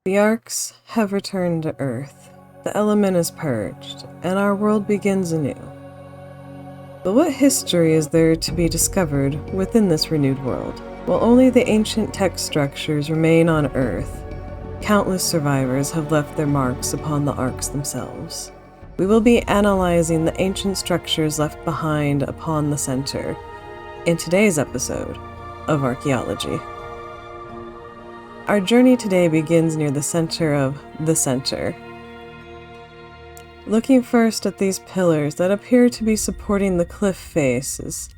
The Arks have returned to Earth, the element is purged, and our world begins anew. But what history is there to be discovered within this renewed world? While only the ancient tech structures remain on Earth, countless survivors have left their marks upon the Arks themselves. We will be analyzing the ancient structures left behind upon the center in today's episode of Archaeology. Our journey today begins near the center of the center. Looking first at these pillars that appear to be supporting the cliff faces,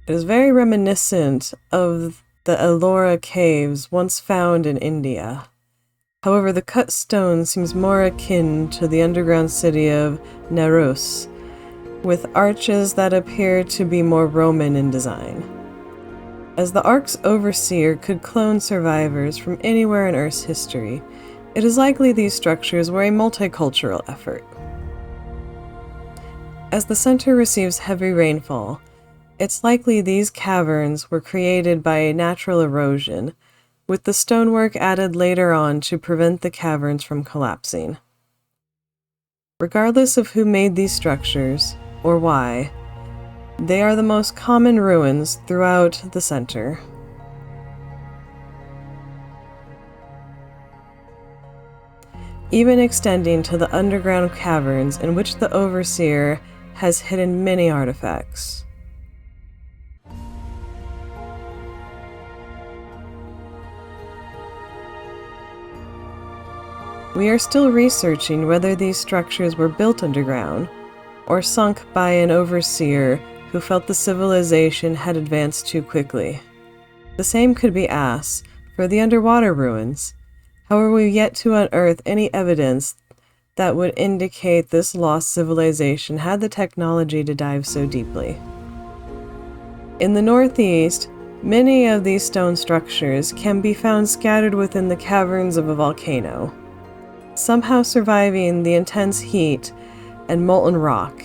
it is very reminiscent of the Ellora caves once found in India. However, the cut stone seems more akin to the underground city of Narus, with arches that appear to be more Roman in design. As the Ark's overseer could clone survivors from anywhere in Earth's history, it is likely these structures were a multicultural effort. As the center receives heavy rainfall, it's likely these caverns were created by natural erosion, with the stonework added later on to prevent the caverns from collapsing. Regardless of who made these structures, or why, they are the most common ruins throughout the center. Even extending to the underground caverns in which the overseer has hidden many artifacts. We are still researching whether these structures were built underground or sunk by an overseer who felt the civilization had advanced too quickly. The same could be asked for the underwater ruins. However, we've yet to unearth any evidence that would indicate this lost civilization had the technology to dive so deeply. In the northeast, many of these stone structures can be found scattered within the caverns of a volcano, somehow surviving the intense heat and molten rock.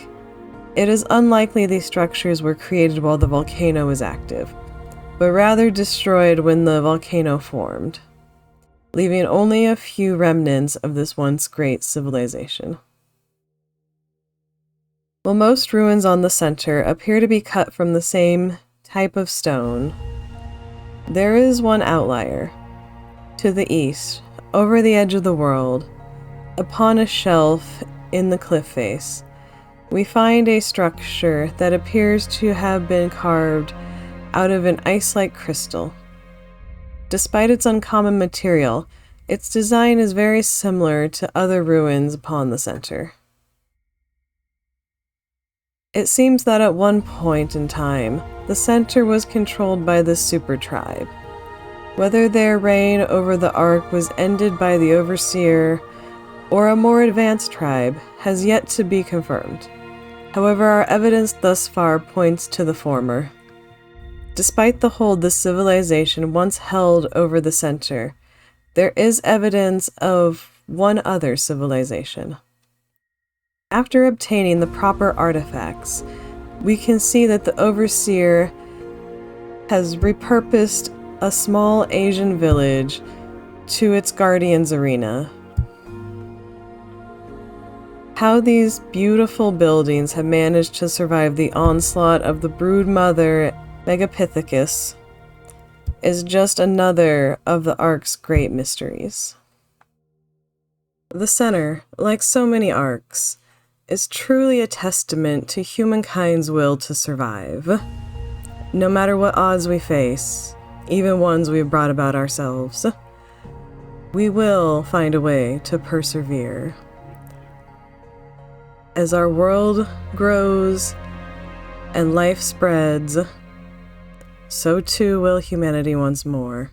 It is unlikely these structures were created while the volcano was active, but rather destroyed when the volcano formed, leaving only a few remnants of this once great civilization. While most ruins on the center appear to be cut from the same type of stone, there is one outlier. To the east, over the edge of the world, upon a shelf in the cliff face, we find a structure that appears to have been carved out of an ice-like crystal. Despite its uncommon material, its design is very similar to other ruins upon the center. It seems that at one point in time, the center was controlled by the super tribe. Whether their reign over the Ark was ended by the overseer or a more advanced tribe has yet to be confirmed. However, our evidence thus far points to the former. Despite the hold this civilization once held over the center, there is evidence of one other civilization. After obtaining the proper artifacts, we can see that the overseer has repurposed a small Asian village to its guardian's arena. How these beautiful buildings have managed to survive the onslaught of the brood mother Megapithecus is just another of the Ark's great mysteries. The center, like so many Arks, is truly a testament to humankind's will to survive. No matter what odds we face, even ones we've brought about ourselves, we will find a way to persevere. As our world grows and life spreads, so too will humanity once more.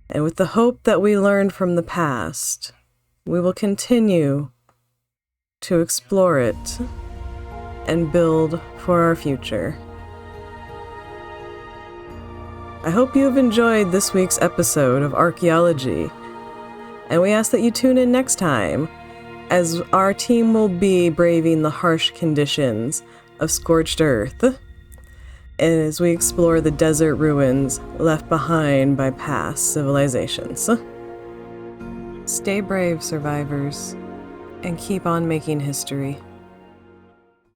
And with the hope that we learned from the past, we will continue to explore it and build for our future. I hope you have enjoyed this week's episode of Archaeology, and we ask that you tune in next time, as our team will be braving the harsh conditions of scorched earth, as we explore the desert ruins left behind by past civilizations. Stay brave, survivors, and keep on making history.